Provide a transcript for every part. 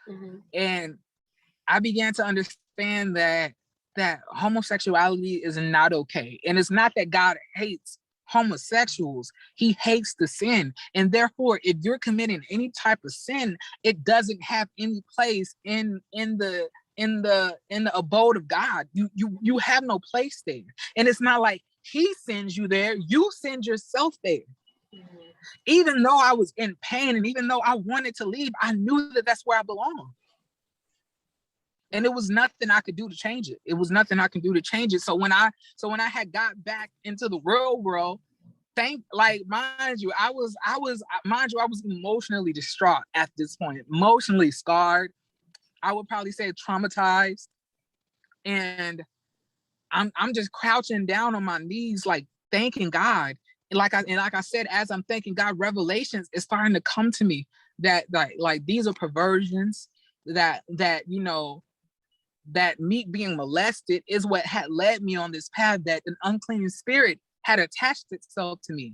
Mm-hmm. And I began to understand that homosexuality is not okay. And it's not that God hates homosexuals, he hates the sin. And therefore, if you're committing any type of sin, it doesn't have any place in the abode of God. You have no place there. And it's not like he sends you there, you send yourself there. Mm-hmm. Even though I was in pain and even though I wanted to leave, I knew that that's where I belong. And it was nothing I could do to change it. It was nothing I could do to change it. So when I had got back into the real world, mind you, I was emotionally distraught at this point, emotionally scarred. I would probably say traumatized. And I'm just crouching down on my knees, like thanking God. And like I said, as I'm thanking God, revelations is starting to come to me that like these are perversions, that you know, that me being molested is what had led me on this path, that an unclean spirit had attached itself to me.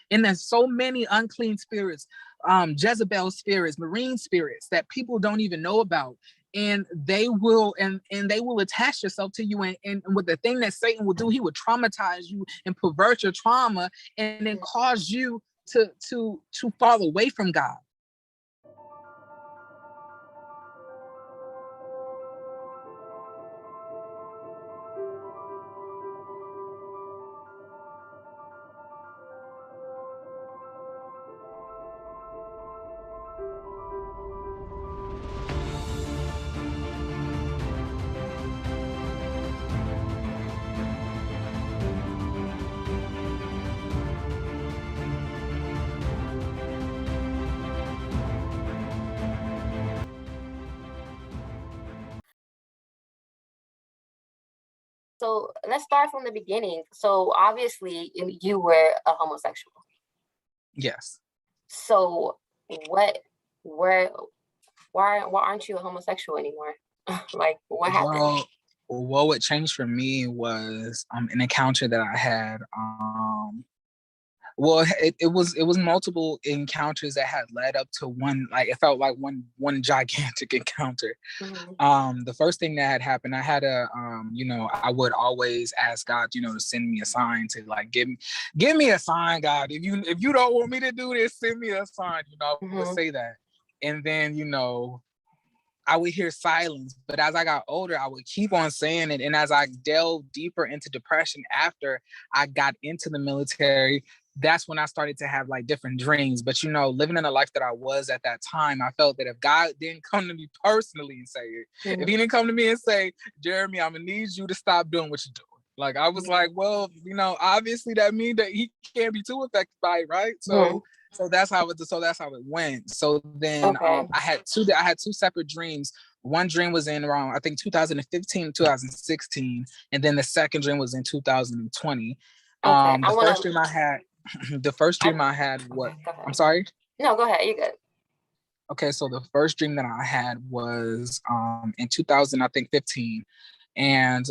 And there's so many unclean spirits, Jezebel spirits, marine spirits that people don't even know about. And they will attach yourself to you. And with the thing that Satan will do, he will traumatize you and pervert your trauma and then cause you to fall away from God. So let's start from the beginning. So obviously you were a homosexual. Yes. So why aren't you a homosexual anymore? Like, what happened? Well, what changed for me was an encounter that I had. Well, it was multiple encounters that had led up to one. Like, it felt like one gigantic encounter. Mm-hmm. The first thing that had happened, I had I would always ask God, to send me a sign, to like give me a sign, God. If you don't want me to do this, send me a sign. I would say that, and then I would hear silence. But as I got older, I would keep on saying it, and as I delved deeper into depression after I got into the military, that's when I started to have like different dreams. But living in the life that I was at that time, I felt that if God didn't come to me personally and say it, if he didn't come to me and say, Jeremy, I'm gonna need you to stop doing what you're doing. Like, I was like, well, obviously that means that he can't be too affected by it, right? So that's how it went. So then I had two separate dreams. One dream was in around, I think, 2015, 2016, and then the second dream was in 2020. The first dream I had what? I'm sorry? No, go ahead. You're good. Okay, so the first dream that I had was in 2015. And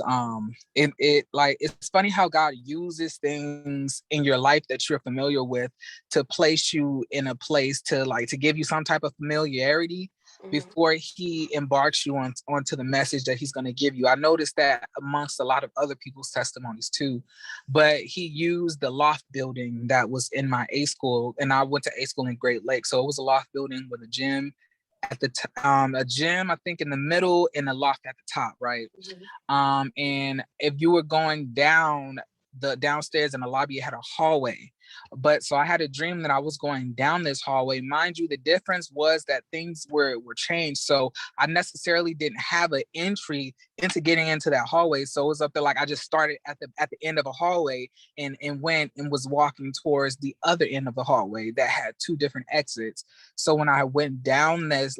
it's funny how God uses things in your life that you're familiar with to place you in a place to give you some type of familiarity before he embarks you onto the message that he's going to give you. I noticed that amongst a lot of other people's testimonies too, but he used the loft building that was in my A school, and I went to A school in Great Lakes. So it was a loft building with a gym at the a gym, I think, in the middle, and a loft at the top, right? And if you were going down the downstairs in the lobby, it had a hallway. But so I had a dream that I was going down this hallway. Mind you, the difference was that things were changed. So I necessarily didn't have an entry into getting into that hallway. So it was up there like I just started at the end of a hallway and went and was walking towards the other end of the hallway that had two different exits. So when I went down this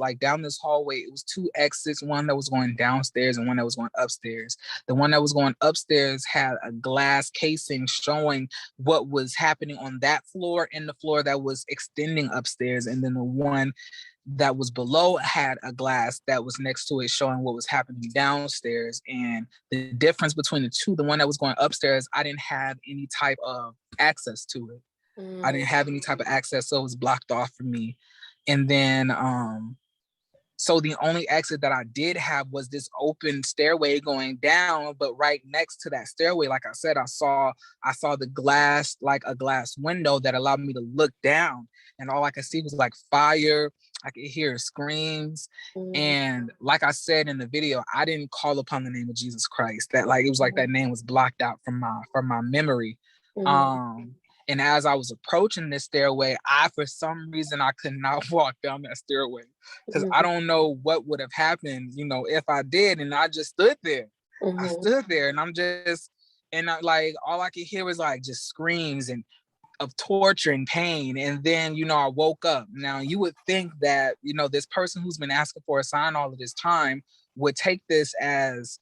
hallway, it was two exits, one that was going downstairs and one that was going upstairs. The one that was going upstairs had a glass casing showing what was happening on that floor and the floor that was extending upstairs. And then the one that was below had a glass that was next to it showing what was happening downstairs. And the difference between the two, the one that was going upstairs, I didn't have any type of access to it. I didn't have any type of access, so it was blocked off from me. And then So the only exit that I did have was this open stairway going down, but right next to that stairway, like I said, I saw the glass, like a glass window that allowed me to look down, and all I could see was like fire. I could hear screams. And like I said in the video, I didn't call upon the name of Jesus Christ. That, like, it was like that name was blocked out from my memory. And as I was approaching this stairway, for some reason, I could not walk down that stairway, because I don't know what would have happened, if I did. And I just stood there. I stood there, and like, all I could hear was like just screams and of torture and pain. And then, I woke up. Now, you would think that, this person who's been asking for a sign all of this time would take this as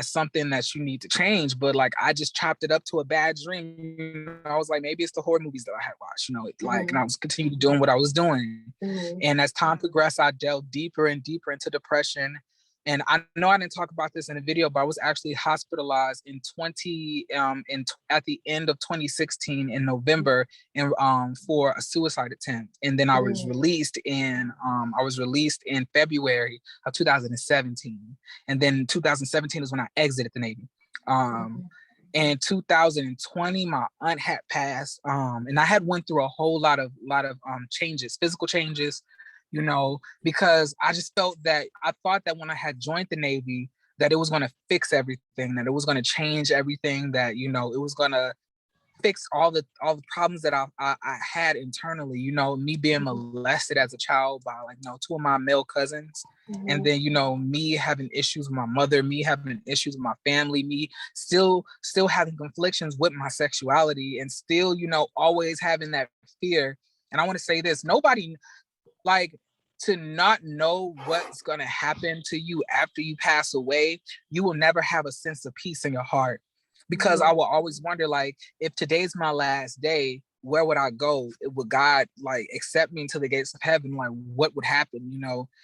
something that you need to change. But like, I just chopped it up to a bad dream. I was like, maybe it's the horror movies that I had watched, and I was continuing doing what I was doing. And as time progressed, I delved deeper and deeper into depression. And I know I didn't talk about this in the video, but I was actually hospitalized at the end of 2016 in November, and for a suicide attempt. And then I was released in February of 2017. And then 2017 is when I exited the Navy. In 2020, my aunt had passed, and I had went through a whole lot of changes, physical changes, because I just felt that I thought that when I had joined the Navy, that it was going to fix everything, that it was going to change everything, that, it was going to fix all the problems that I had internally, me being molested as a child by, like, two of my male cousins. And then, me having issues with my mother, me having issues with my family, me still having conflictions with my sexuality, and still, always having that fear. And I want to say this, nobody, like, to not know what's going to happen to you after you pass away, you will never have a sense of peace in your heart. Because I will always wonder, like, if today's my last day, where would I go? Would God, like, accept me into the gates of heaven? Like, what would happen,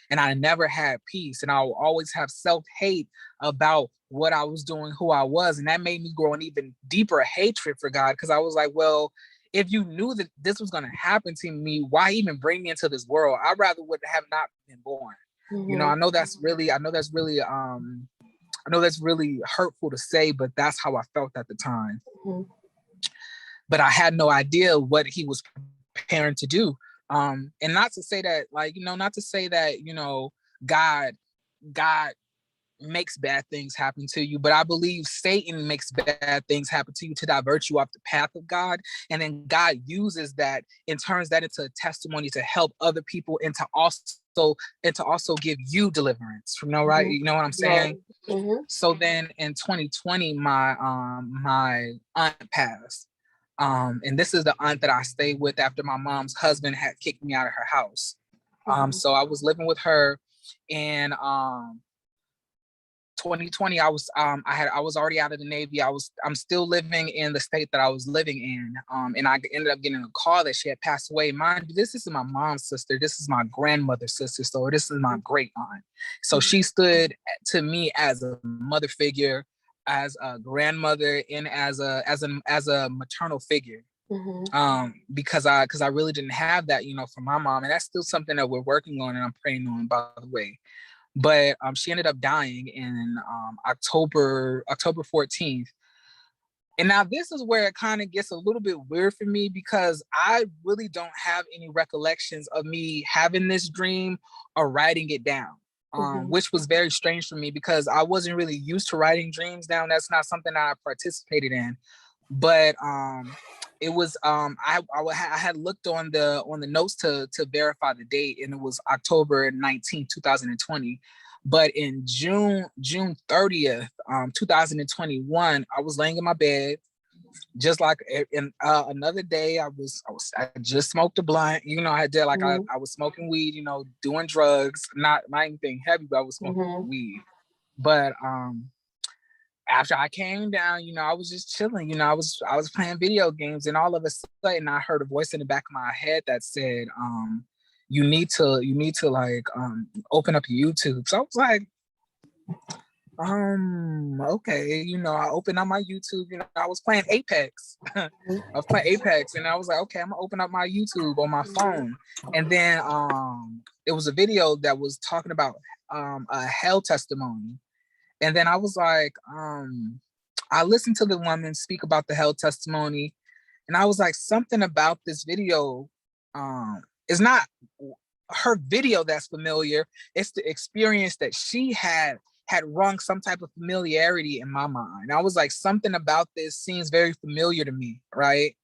And I never had peace. And I will always have self-hate about what I was doing, who I was. And that made me grow an even deeper hatred for God, because I was like, well, if you knew that this was going to happen to me, why even bring me into this world? I rather would have not been born. I know that's really hurtful to say, but that's how I felt at the time. But I had no idea what he was preparing to do. And not to say that, like, God makes bad things happen to you, but I believe Satan makes bad things happen to you to divert you off the path of God. And then God uses that and turns that into a testimony to help other people, and to also give you deliverance. Right? You know what I'm saying? So then in 2020, my aunt passed. And this is the aunt that I stayed with after my mom's husband had kicked me out of her house. So I was living with her, and 2020, I was already out of the Navy. I'm still living in the state that I was living in. And I ended up getting a call that she had passed away. Mind you, this is my mom's sister. This is my grandmother's sister. So this is my great aunt. So she stood to me as a mother figure, as a grandmother, and as a maternal figure. Because I really didn't have that, from my mom. And that's still something that we're working on, and I'm praying on, by the way. But she ended up dying in October 14th. And now this is where it kind of gets a little bit weird for me, because I really don't have any recollections of me having this dream or writing it down, which was very strange for me, because I wasn't really used to writing dreams down. That's not something I participated in. But it was I had looked on the notes to verify the date, and it was October 19th, 2020. But in June 30th, 2021, I was laying in my bed, just like in another day. I just smoked a blunt. I did, like, I was smoking weed, doing drugs, not anything heavy, but I was smoking weed. But after I came down, I was just chilling. I was playing video games, and all of a sudden I heard a voice in the back of my head that said, you need to like open up your YouTube. So I was like, Okay, I opened up my YouTube, I was playing Apex. I was playing Apex and I was like, okay, I'm gonna open up my YouTube on my phone. And then it was a video that was talking about a hell testimony. And then I was like, I listened to the woman speak about the hell testimony, and I was like, something about this video is not her video that's familiar. It's the experience that she had rung some type of familiarity in my mind. I was like, something about this seems very familiar to me, right?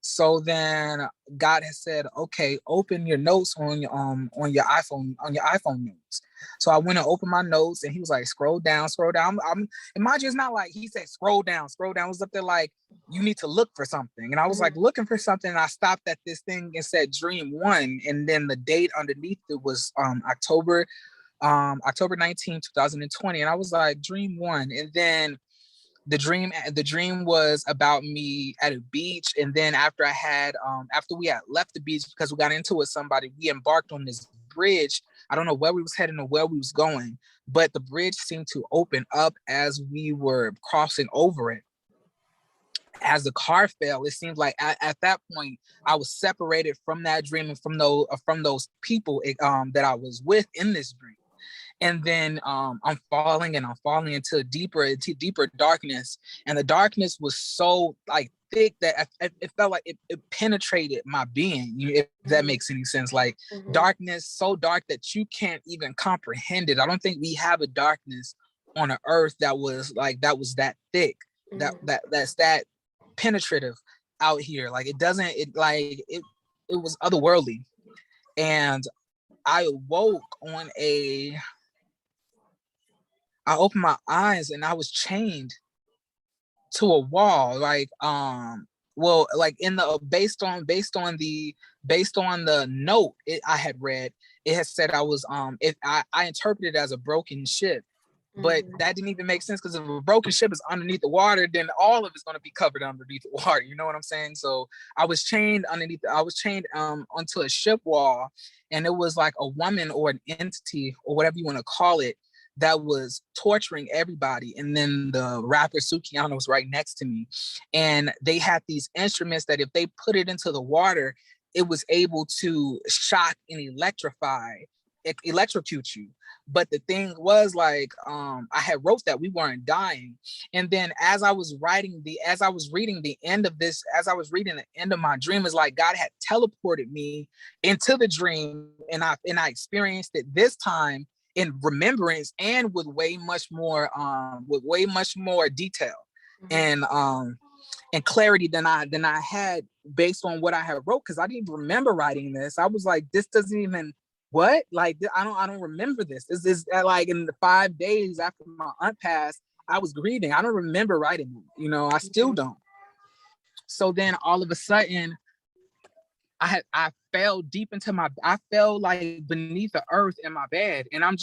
So then God has said, okay, open your notes on your iPhone notes. So I went and opened my notes, and he was like, scroll down, scroll down. And mind you, it's not like he said scroll down, scroll down. It was up there like, you need to look for something. And I was like looking for something, and I stopped at this thing and said dream 1. And then the date underneath it was October 19, 2020. And I was like, dream 1. And then the dream was about me at a beach. And then after we had left the beach, because we got into it with somebody, we embarked on this bridge. I don't know where we was heading or where we was going, but the bridge seemed to open up as we were crossing over it. As the car fell, it seemed like at that point I was separated from that dream and from those people that I was with in this dream. And then I'm falling into deeper darkness, and the darkness was so like thick that it felt like it penetrated my being, if that makes any sense. Like darkness so dark that you can't even comprehend it. I don't think we have a darkness on an earth that was that thick, that's that penetrative out here. Like it was otherworldly. And I woke on I opened my eyes and I was chained to a wall. Like, like in the based on the note I had read, it had said I was I interpreted it as a broken ship, but that didn't even make sense, because if a broken ship is underneath the water, then all of it's going to be covered underneath the water. You know what I'm saying? So I was chained onto a ship wall, and it was like a woman or an entity or whatever you want to call it that was torturing everybody. And then the rapper Sukiyama was right next to me. And they had these instruments that if they put it into the water, it was able to shock and electrocute you. But the thing was, like, I had wrote that we weren't dying. And then as I was reading the end of my dream, is like God had teleported me into the dream, and I experienced it this time in remembrance and with way much more detail and clarity than I had based on what I had wrote, because I didn't remember writing this. I was like, this doesn't even what? Like, I don't remember this. This is like in the 5 days after my aunt passed, I was grieving. I don't remember writing it. I still don't. So then all of a sudden, I fell deep I fell like beneath the earth in my bed, and I'm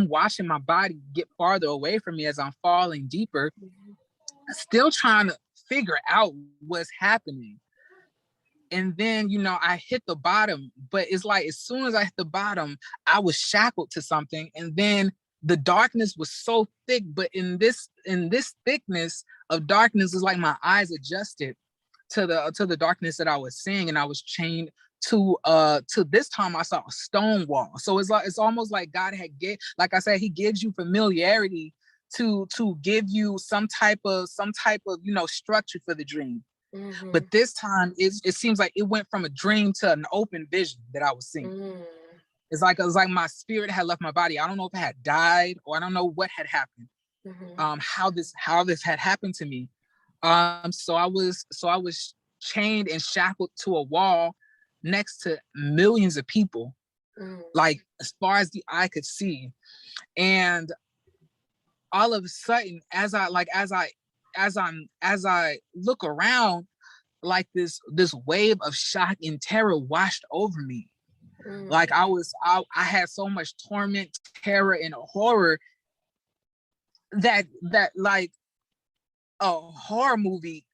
watching my body get farther away from me as I'm falling deeper, still trying to figure out what's happening. And then, I hit the bottom, but it's like, as soon as I hit the bottom, I was shackled to something. And then the darkness was so thick, but in this thickness of darkness, is like my eyes adjusted to the darkness that I was seeing, and I was chained to this time I saw a stone wall. So it's almost like God had like I said, he gives you familiarity to give you some type of structure for the dream. But this time it seems like it went from a dream to an open vision that I was seeing. It's like my spirit had left my body. I don't know if it had died, or I don't know what had happened. How this had happened to me. So I was chained and shackled to a wall next to millions of people, like as far as the eye could see. And all of a sudden, as I look around, like this wave of shock and terror washed over me. Like I had so much torment, terror, and horror that like a horror movie,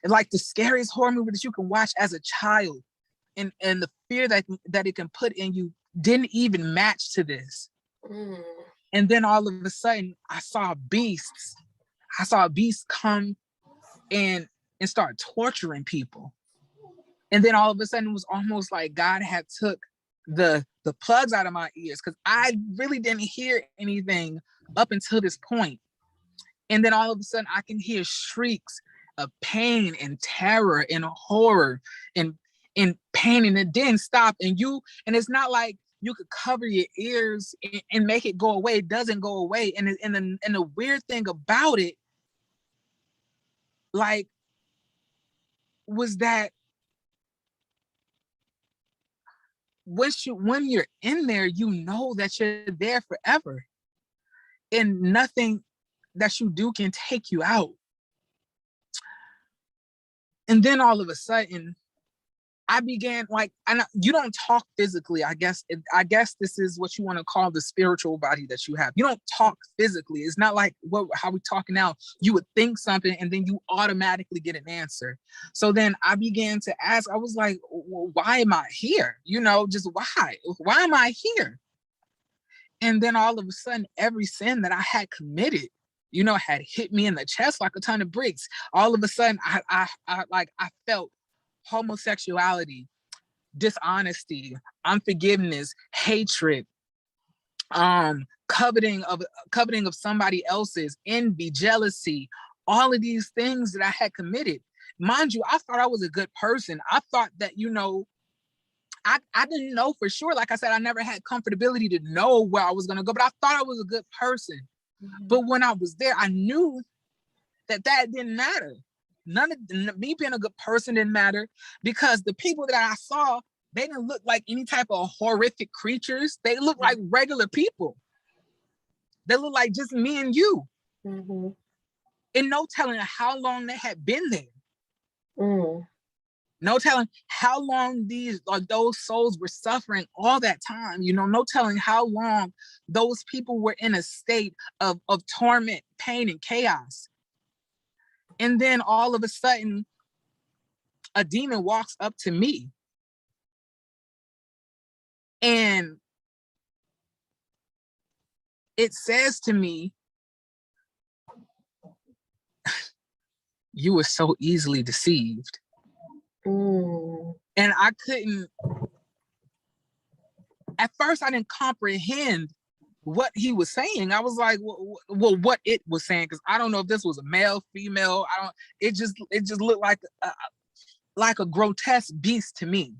like the scariest horror movie that you can watch as a child, and the fear that it can put in you didn't even match to this. And then all of a sudden I saw beasts come and start torturing people. And then all of a sudden it was almost like God had took the plugs out of my ears, because I really didn't hear anything up until this point. And then all of a sudden I can hear shrieks of pain and terror and horror and pain, and it didn't stop. And it's not like you could cover your ears and make it go away. It doesn't go away. And the weird thing about it, like, was that when you're in there, you know that you're there forever, and nothing that you do can take you out. And then all of a sudden I began, like, you don't talk physically. I guess this is what you want to call the spiritual body that you have. You don't talk physically. It's not like how we talking now. You would think something and then you automatically get an answer. So then I began to ask. I was like, well, why am I here? Just why? Why am I here? And then all of a sudden, every sin that I had committed, had hit me in the chest like a ton of bricks. All of a sudden, I felt homosexuality, dishonesty, unforgiveness, hatred, coveting of somebody else's, envy, jealousy, all of these things that I had committed. Mind you, I thought I was a good person. I thought that, I didn't know for sure. Like I said, I never had comfortability to know where I was going to go, but I thought I was a good person. Mm-hmm. But when I was there, I knew that didn't matter. None of me being a good person didn't matter, because the people that I saw, they didn't look like any type of horrific creatures. They looked like regular people. They looked like just me and you. Mm-hmm. And no telling how long they had been there. Mm. No telling how long those souls were suffering all that time. No telling how long those people were in a state of torment, pain, and chaos. And then all of a sudden, a demon walks up to me. And it says to me, you were so easily deceived. Mm. And I couldn't, at first I didn't comprehend what he was saying. I was like, well, what it was saying, because I don't know if this was a male, female. It just looked like a grotesque beast to me.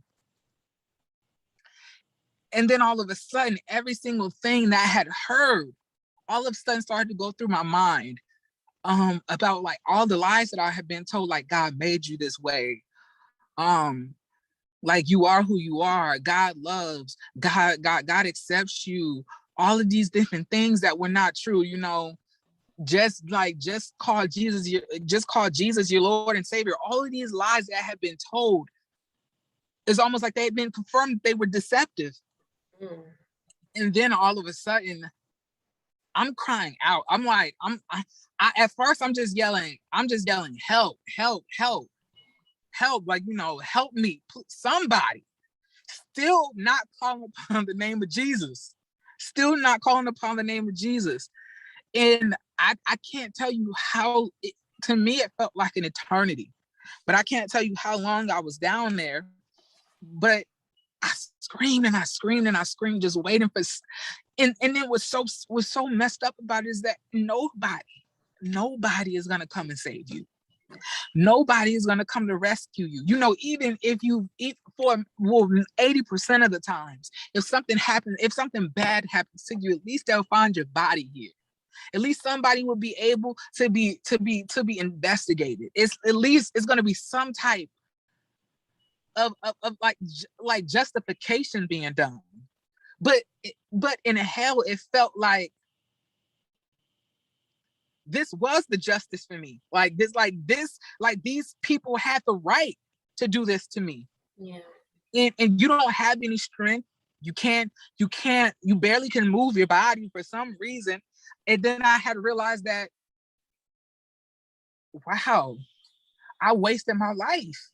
And then all of a sudden, every single thing that I had heard, all of a sudden started to go through my mind, about like all the lies that I had been told, like God made you this way. Like you are who you are. God loves, God accepts you. All of these different things that were not true, just call Jesus your Lord and Savior. All of these lies that had been told, it's almost like they had been confirmed they were deceptive. Mm. And then all of a sudden, I'm crying out. I'm like, at first I'm just yelling, help, help, help, help, like, help me, somebody. Still not calling upon the name of Jesus. Still not calling upon the name of Jesus. And I can't tell you how, to me, it felt like an eternity. But I can't tell you how long I was down there. But I screamed and I screamed and I screamed, just waiting for. And it was so messed up about it is that nobody is gonna come and save you. Nobody is gonna come to rescue you. Even if for 80% of the times, if something bad happens to you, at least they'll find your body here. At least somebody will be able to be investigated. It's at least it's gonna be some type of like justification being done. But in hell, it felt like this was the justice for me. Like these people had the right to do this to me. Yeah. And you don't have any strength. You barely can move your body for some reason. And then I had realized that, wow, I wasted my life.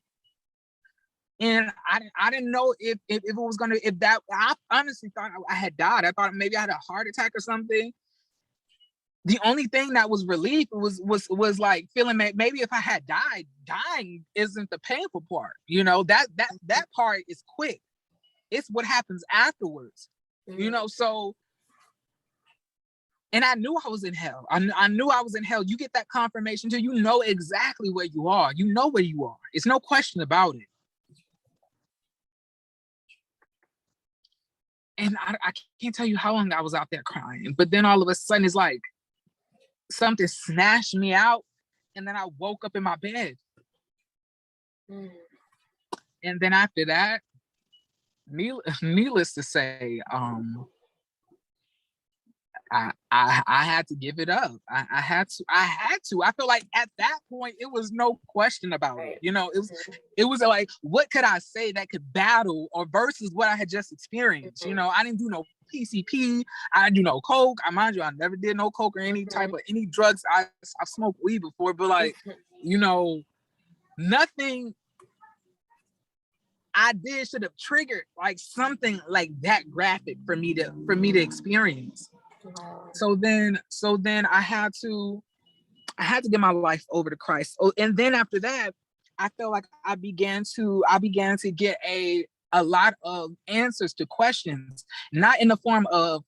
And I didn't know if it was gonna, I honestly thought I had died. I thought maybe I had a heart attack or something. The only thing that was relief was like feeling maybe if I had died, dying isn't the painful part. You know, that part is quick. It's what happens afterwards. You know, so, and I knew I was in hell. I knew I was in hell. You get that confirmation too. You know exactly where you are. You know where you are. It's no question about it. And I can't tell you how long I was out there crying. But then all of a sudden it's like something snatched me out, and then I woke up in my bed. And then after that, needless to say, I had to give it up. I had to. I feel like at that point it was no question about it. You know, it was like, what could I say that could battle or versus what I had just experienced? You know, I didn't do no PCP. I didn't do no coke. Mind you, I never did no coke or any type of any drugs. I've smoked weed before, but like, you know, nothing I did should have triggered like something like that graphic for me to experience. So then I had to give my life over to Christ. Oh, and then after that, I felt like I began to get a lot of answers to questions, not in the form of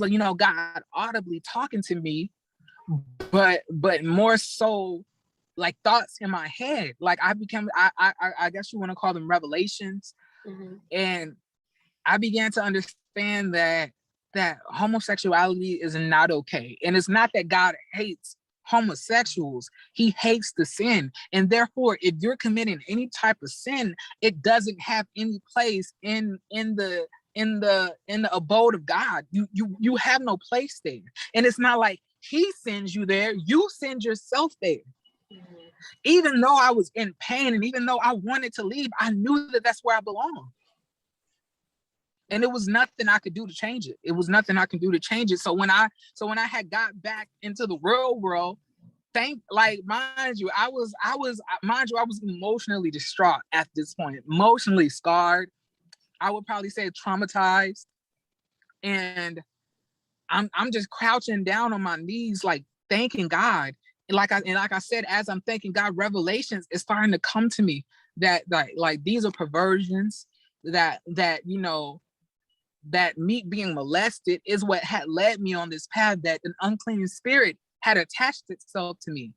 you know, God audibly talking to me, but more so like thoughts in my head. Like I guess you want to call them revelations. And I began to understand that homosexuality is not okay. And it's not that God hates homosexuals, he hates the sin. And therefore, if you're committing any type of sin, it doesn't have any place in the abode of God. You have no place there. And it's not like he sends you there, you send yourself there. Even though I was in pain and even though I wanted to leave, I knew that that's where I belong. And it was nothing I could do to change it. It was nothing I could do to change it. So when I had got back into the real world, mind you, I was emotionally distraught at this point, emotionally scarred. I would probably say traumatized. And I'm just crouching down on my knees, like thanking God. And like I said, as I'm thanking God, revelations is starting to come to me that like these are perversions, that you know, that me being molested is what had led me on this path, that an unclean spirit had attached itself to me.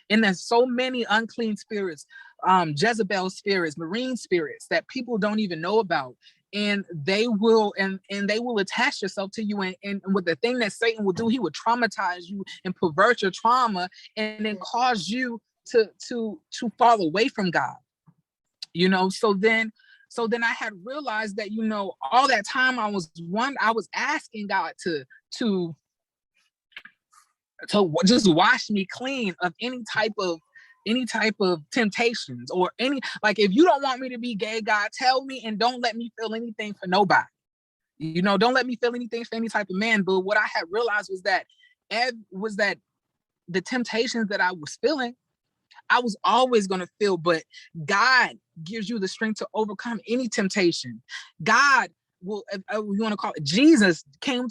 And there's so many unclean spirits, Jezebel spirits, marine spirits that people don't even know about. And they will attach yourself to you. And with the thing that Satan will do, he will traumatize you and pervert your trauma and then cause you to fall away from God. You know, so then I had realized that, you know, all that time I was asking God to just wash me clean of any type of temptations or any, like, if you don't want me to be gay, God, tell me, and don't let me feel anything for nobody. You know, don't let me feel anything for any type of man. But what I had realized was that the temptations that I was feeling, I was always going to feel, but God gives you the strength to overcome any temptation. God will, you want to call it, Jesus came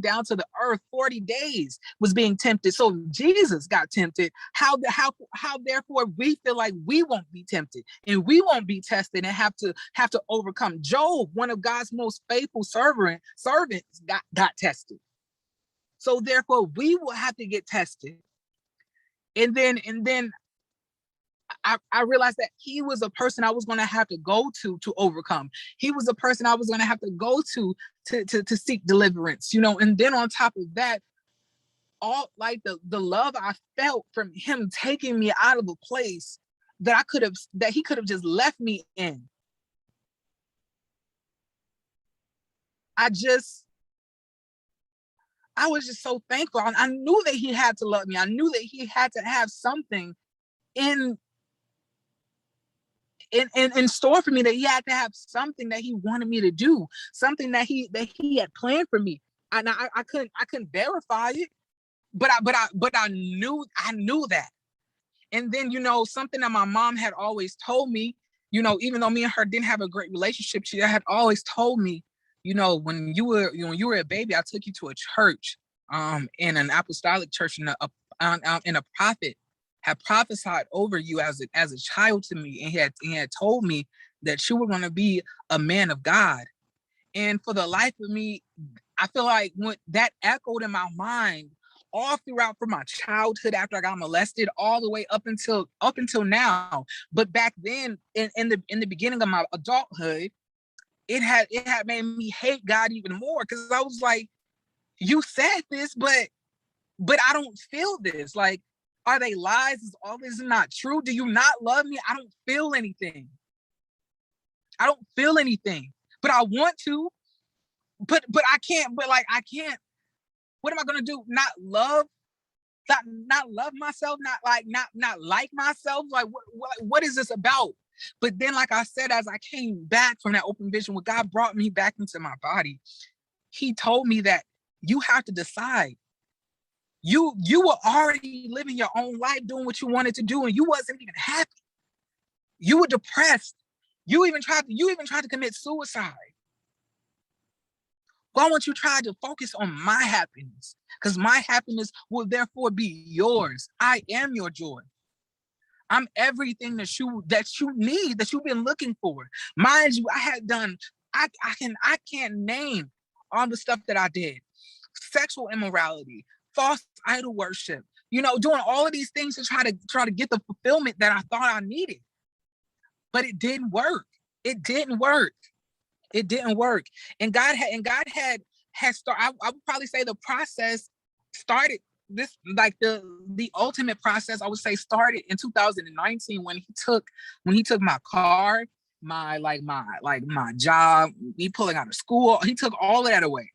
down to the earth, 40 days was being tempted. So Jesus got tempted. How therefore we feel like we won't be tempted and we won't be tested and have to overcome. Job, one of God's most faithful servants, got tested. So therefore we will have to get tested. And then I realized that he was a person I was going to have to go to overcome. He was a person I was going to have to go to seek deliverance, you know. And then on top of that, all like the love I felt from him taking me out of a place that he could have just left me in. I was just so thankful. I knew that he had to love me. I knew that he had to have something in store for me, that he had to have something that he wanted me to do, something that he had planned for me. And I couldn't verify it, but I knew that. And then, you know, something that my mom had always told me, you know, even though me and her didn't have a great relationship, she had always told me, you know, when you were a baby, I took you to a church in an apostolic church, and a prophet had prophesied over you as a child to me, and he had told me that you were going to be a man of God. And for the life of me, I feel like when that echoed in my mind all throughout, from my childhood after I got molested all the way up until now. But back then, in the beginning of my adulthood, it had made me hate God even more, because I was like, you said this, but I don't feel this. Like, are they lies? Is all this not true? Do you not love me? I don't feel anything. I don't feel anything. But I want to. But I can't. But like, I can't. What am I gonna do? Not love myself? Not like myself? Like, what is this about? But then, like I said, as I came back from that open vision, when God brought me back into my body, he told me that you have to decide. You were already living your own life, doing what you wanted to do, and you wasn't even happy. You were depressed. You even tried to commit suicide. Why won't you try to focus on my happiness? Because my happiness will therefore be yours. I am your joy. I'm everything that you need, that you've been looking for. Mind you, I can't name all the stuff that I did. Sexual immorality, false idol worship, doing all of these things to try to get the fulfillment that I thought I needed. But it didn't work. It didn't work. And God had started. I would probably say the process started, this, like the ultimate process, I would say, started in 2019 when he took my car, my job, me pulling out of school. He took all of that away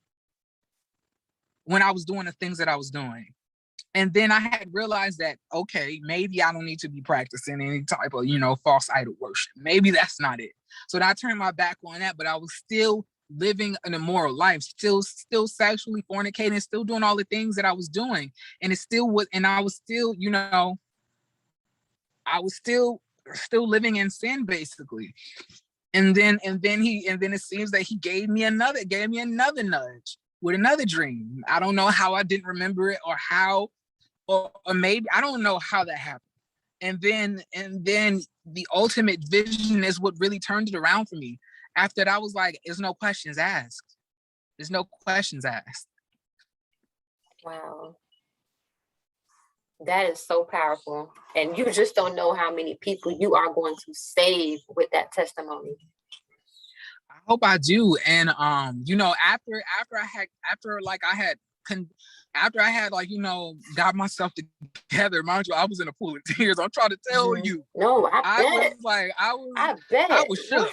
when I was doing the things that I was doing. And then I had realized that, okay, maybe I don't need to be practicing any type of, false idol worship. Maybe that's not it. So I turned my back on that, but I was still living an immoral life, still sexually fornicating, still doing all the things that I was doing. And I was still living in sin, basically. And then it seems that he gave me another nudge with another dream. I don't know how I didn't remember it, or how, or maybe I don't know how that happened. And then the ultimate vision is what really turned it around for me. After that, I was like, there's no questions asked. There's no questions asked. Wow. That is so powerful. And you just don't know how many people you are going to save with that testimony. I hope I do. And after I had got myself together, mind you, I was in a pool of tears. I'm trying to tell you. No, I bet. I was shook.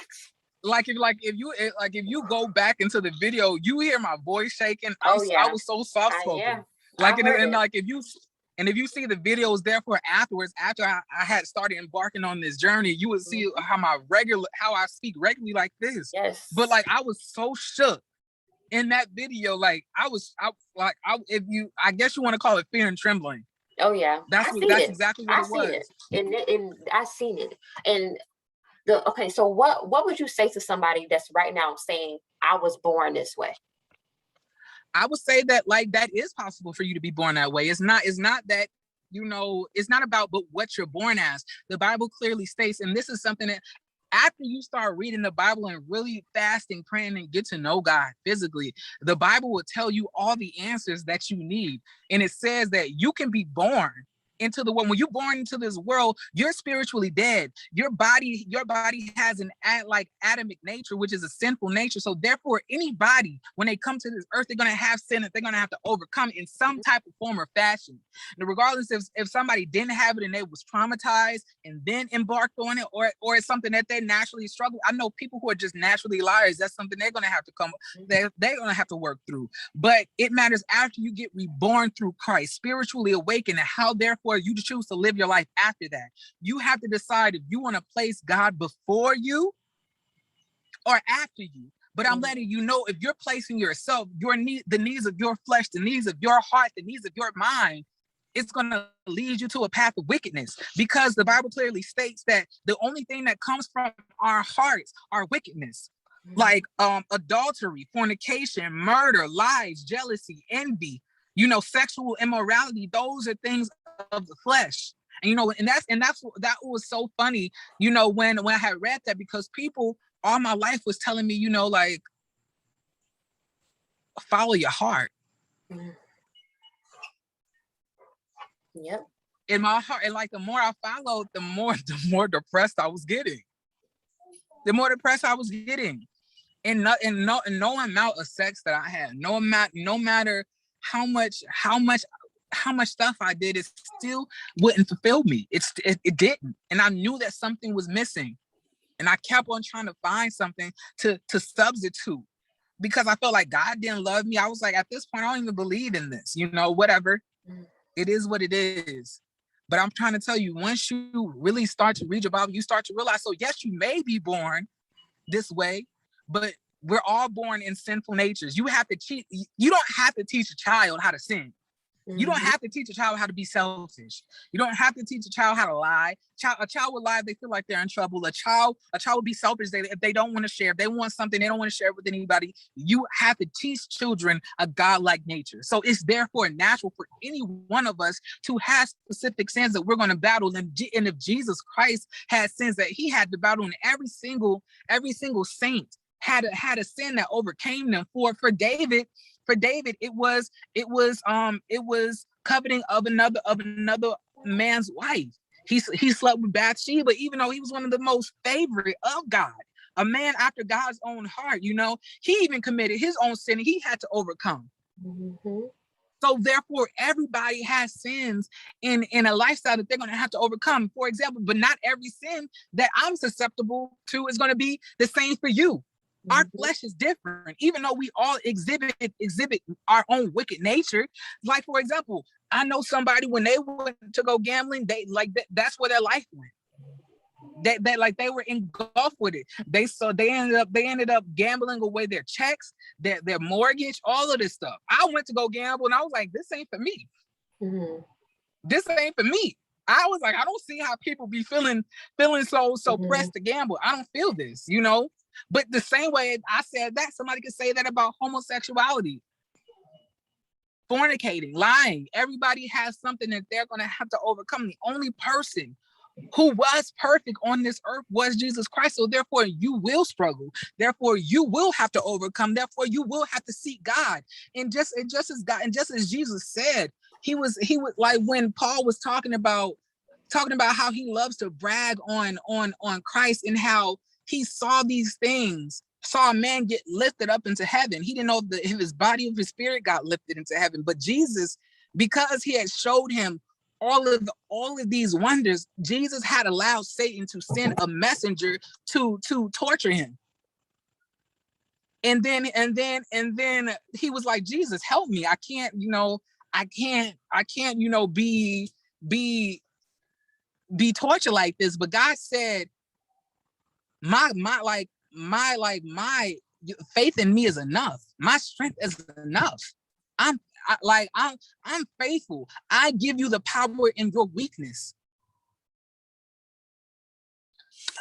If you go back into the video, you hear my voice shaking. I was so soft spoken. If you see the videos, therefore afterwards, after I had started embarking on this journey, you would see how I speak regularly like this. Yes. But I was so shook in that video. I guess you want to call it fear and trembling. Oh yeah. That's exactly what it was. And I seen it. And so what would you say to somebody that's right now saying, I was born this way? I would say that that is possible for you to be born that way. It's not that, it's not about but what you're born as. The Bible clearly states, and this is something that after you start reading the Bible and really fasting, praying, and get to know God physically, the Bible will tell you all the answers that you need. And it says that you can be born into the world. When you're born into this world, you're spiritually dead. Your body has an Adamic nature, which is a sinful nature. So therefore, anybody, when they come to this earth, they're going to have sin that they're going to have to overcome in some type of form or fashion. And regardless if somebody didn't have it and they was traumatized and then embarked on it, or it's something that they naturally struggle. I know people who are just naturally liars. That's something they're going to have to they're going to have to work through. But it matters after you get reborn through Christ, spiritually awakened, and how therefore you choose to live your life after that. You have to decide if you want to place God before you or after you. But I'm letting you know, if you're placing yourself, the needs of your flesh, the needs of your heart, the needs of your mind, it's going to lead you to a path of wickedness, because the Bible clearly states that the only thing that comes from our hearts are wickedness, like adultery, fornication, murder, lies, jealousy, envy, Sexual immorality, those are things of the flesh. And that was so funny, when I had read that, because people all my life was telling me, like, follow your heart. Yep. In my heart, and like the more I followed, the more depressed I was getting. The more depressed I was getting. And no amount of sex that I had, no matter how much stuff I did, it still wouldn't fulfill me. It didn't. And I knew that something was missing. And I kept on trying to find something to substitute, because I felt like God didn't love me. I was like, at this point, I don't even believe in this, whatever. It is what it is. But I'm trying to tell you, once you really start to read your Bible, you start to realize, so yes, you may be born this way, but we're all born in sinful natures. You don't have to teach a child how to sin. You don't have to teach a child how to be selfish. You don't have to teach a child how to lie. A child will lie if they feel like they're in trouble. A child will be selfish if they don't want to share. If they want something, they don't want to share it with anybody. You have to teach children a godlike nature. So it's therefore natural for any one of us to have specific sins that we're going to battle. And if Jesus Christ had sins that he had to battle, and every single saint had a sin that overcame them. For David, it was coveting of another man's wife. He slept with Bathsheba, even though he was one of the most favorite of God, a man after God's own heart. He even committed his own sin. He had to overcome. So therefore, everybody has sins in a lifestyle that they're going to have to overcome. For example, but not every sin that I'm susceptible to is going to be the same for you. Our flesh is different, even though we all exhibit our own wicked nature. Like, for example, I know somebody, when they went to go gambling, they that's where their life went. They were engulfed with it. They ended up gambling away their checks, their mortgage, all of this stuff. I went to go gamble, and I was like, this ain't for me. This ain't for me. I was like, I don't see how people be feeling so pressed to gamble. I don't feel this, But the same way I said that, somebody could say that about homosexuality, fornicating, lying. Everybody has something that they're going to have to overcome. The only person who was perfect on this earth was Jesus Christ. So therefore, you will struggle. Therefore, you will have to overcome. Therefore, you will have to seek God. And just as Jesus said, he was like, when Paul was talking about how he loves to brag on Christ, and how he saw these things, saw a man get lifted up into heaven. He didn't know if his body or his spirit got lifted into heaven. But Jesus, because he had showed him all of these wonders, Jesus had allowed Satan to send a messenger to torture him. And then he was like, Jesus, help me. I can't be tortured like this. But God said, my faith in me is enough. My strength is enough. I'm faithful. I give you the power in your weakness.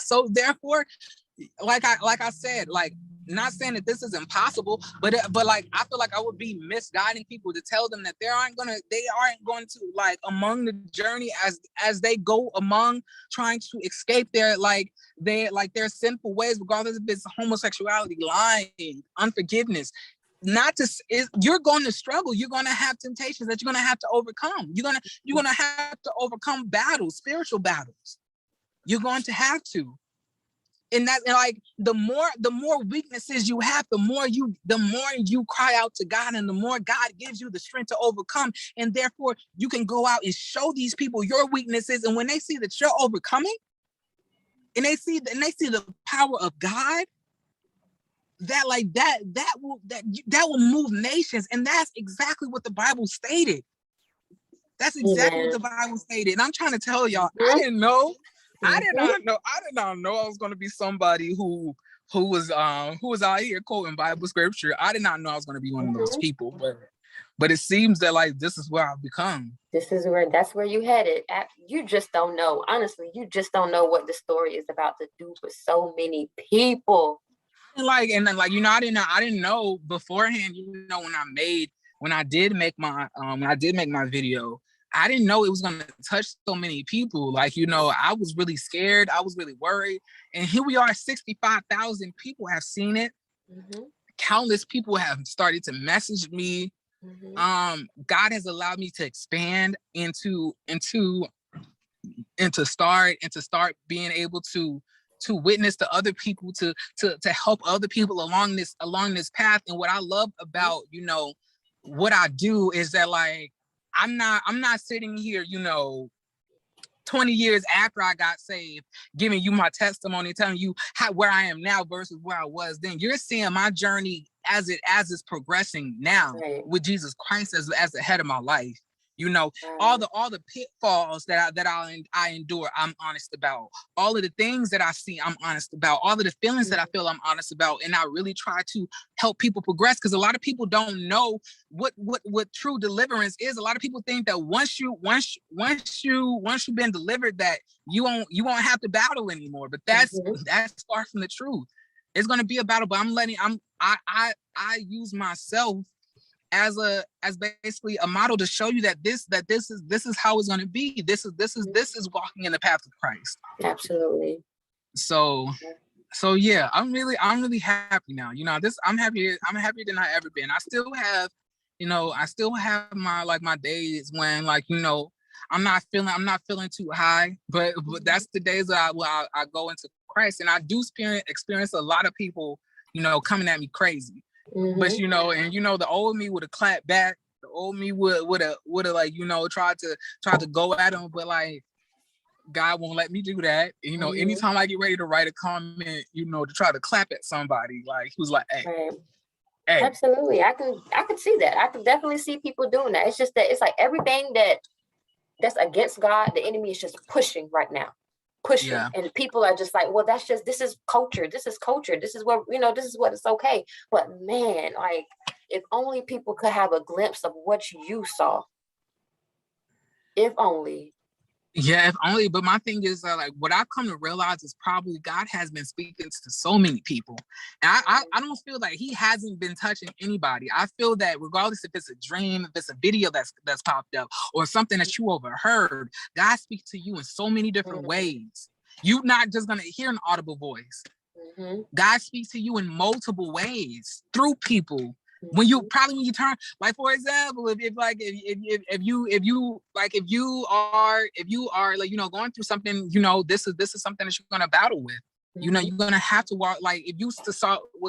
So therefore, like I said, like, not saying that this is impossible, but like, I feel like I would be misguiding people to tell them that they aren't going to like, among the journey as they go among trying to escape their sinful ways, regardless if it's homosexuality, lying, unforgiveness. You're going to struggle. You're going to have temptations that you're going to have to overcome. You're going to have to overcome battles, spiritual battles. You're going to have to. And that, like, the more weaknesses you have, the more you cry out to God, and the more God gives you the strength to overcome. And therefore, you can go out and show these people your weaknesses. And when they see that you're overcoming, and they see the power of God, that will move nations. And that's exactly what the Bible stated. That's exactly what the Bible stated. And I'm trying to tell y'all, I didn't know. I did not know I was going to be somebody who was out here quoting Bible scripture. I did not know I was going to be one of those people, but it seems that, like, this is where I've become. That's where you headed. You just don't know. Honestly, you just don't know what the story is about to do for so many people. And then, I didn't know beforehand, when I made when I did make my video, I didn't know it was gonna touch so many people. Like, you know, I was really scared. I was really worried. And here we are, 65,000 people have seen it. Mm-hmm. Countless people have started to message me. Mm-hmm. God has allowed me to expand into start being able to witness to other people, to help other people along this path. And what I love about, you know, what I do is that, like, I'm not sitting here, you know, 20 years after I got saved, giving you my testimony, telling you where I am now versus where I was then. You're seeing my journey as it's progressing now, right, with Jesus Christ as the head of my life. You know, all the pitfalls that I endure, I'm honest about. All of the things that I see, I'm honest about. All of the feelings that I feel, I'm honest about. And I really try to help people progress, because a lot of people don't know what true deliverance is. A lot of people think that once you've been delivered, that you won't have to battle anymore. But that's far from the truth. It's going to be a battle, but I use myself as basically a model to show you that this is how it's going to be. This is walking in the path of Christ. Absolutely. So yeah, I'm really happy now. You know, I'm happier than I ever been. I still have my days when, like, you know, I'm not feeling too high, but that's the days that I go into Christ, and I do experience a lot of people, you know, coming at me crazy. Mm-hmm. But you know, and you know, the old me would have clapped back. The old me would have like, you know, tried to go at him, but like, God won't let me do that. And, you know, anytime I get ready to write a comment, you know, to try to clap at somebody, like, he was like, hey. Right. Hey. Absolutely. I could see that. I could definitely see people doing that. It's just that it's like everything that's against God, the enemy is just pushing right now. Pushing. Yeah. And people are just like, well, this is culture. This is culture. This is what, you know, this is what it's okay. But man, like, if only people could have a glimpse of what you saw. If only. Yeah, if only. But my thing is, like, what I've come to realize is probably God has been speaking to so many people. And I don't feel like he hasn't been touching anybody. I feel that regardless if it's a dream, if it's a video that's popped up, or something that you overheard, God speaks to you in so many different ways. You're not just going to hear an audible voice. Mm-hmm. God speaks to you in multiple ways through people. When you turn, like, for example, if you are like, you know, going through something, you know, this is something that you're gonna battle with. Mm-hmm. You know, you're gonna have to walk. Like, if you was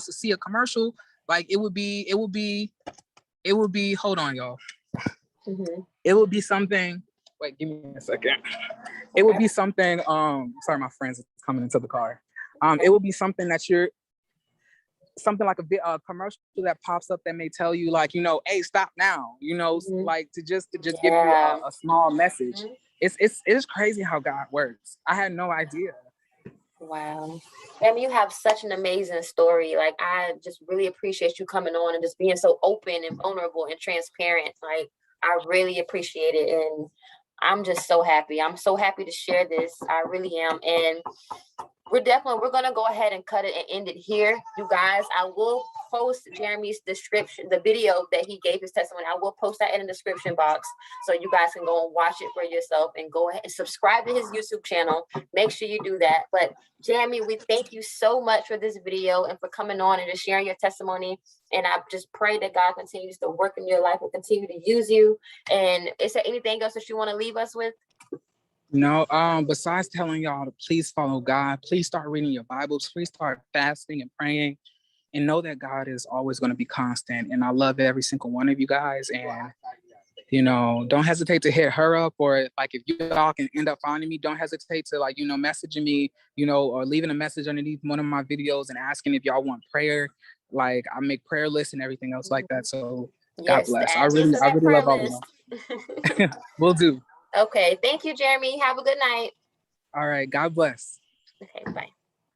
to see a commercial, like, it would be hold on, y'all. Mm-hmm. It would be something. Wait, give me a second. It would be something. Sorry, my friends are coming into the car. It would be something that you're. Something like a commercial that pops up that may tell you, like, you know, hey, stop now, you know, like to just give you a small message. Mm-hmm. It's crazy how God works. I had no idea. Wow. I mean, you have such an amazing story. Like, I just really appreciate you coming on and just being so open and vulnerable and transparent. Like, I really appreciate it. And I'm just so happy. I'm so happy to share this. I really am. And we're going to go ahead and cut it and end it here. You guys, I will post Jeremy's description, the video that he gave his testimony. I will post that in the description box so you guys can go and watch it for yourself, and go ahead and subscribe to his YouTube channel. Make sure you do that. But Jeremy, we thank you so much for this video and for coming on and just sharing your testimony. And I just pray that God continues to work in your life and continue to use you. And is there anything else that you want to leave us with? No, besides telling y'all to please follow God, please start reading your Bibles, please start fasting and praying, and know that God is always going to be constant. And I love every single one of you guys. And, you know, don't hesitate to hit her up, or like, if you all can end up finding me, don't hesitate to, like, you know, messaging me, you know, or leaving a message underneath one of my videos and asking if y'all want prayer. Like, I make prayer lists and everything else like that. So God bless. I really love all of y'all. Will do. Okay. Thank you, Jeremy. Have a good night. All right. God bless. Okay. Bye.